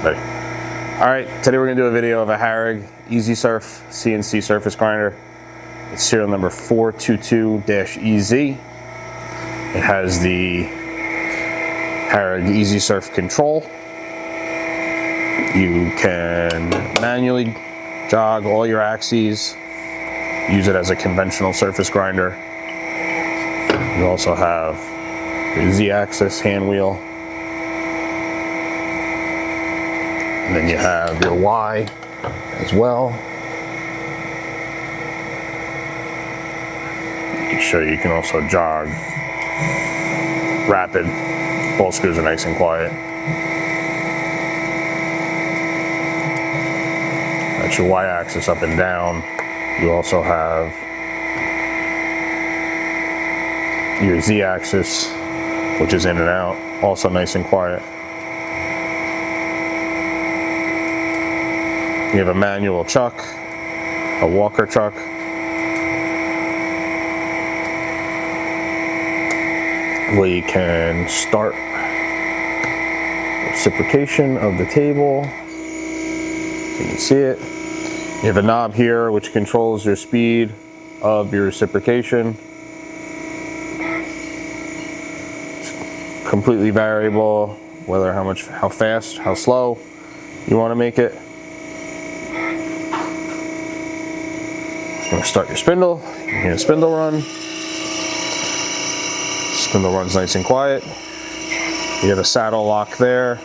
All right, today we're going to do a video of a Harig Easy Surf CNC surface grinder. It's serial number 422-EZ. It has the Harig Easy Surf control. You can manually jog all your axes, use it as a conventional surface grinder. You also have your Z-axis hand wheel. And then you have your Y as well. I can show you, you can also jog rapid. Both screws are nice and quiet. That's your Y axis up and down. You also have your Z axis, which is in and out, also nice and quiet. You have a manual chuck, a walker chuck, where you can start reciprocation of the table. You can see it. You have a knob here which controls your speed of your reciprocation. It's completely variable, whether how fast, how slow you want to make it. You're going to start your spindle. You can hear the spindle run. Spindle runs nice and quiet. You have a saddle lock there.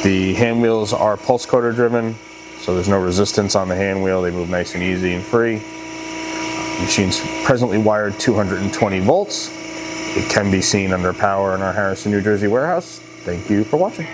The hand wheels are pulse coder driven, so there's no resistance on the hand wheel. They move nice and easy and free. The machine's presently wired 220 volts. It can be seen under power in our Harrison, New Jersey warehouse. Thank you for watching.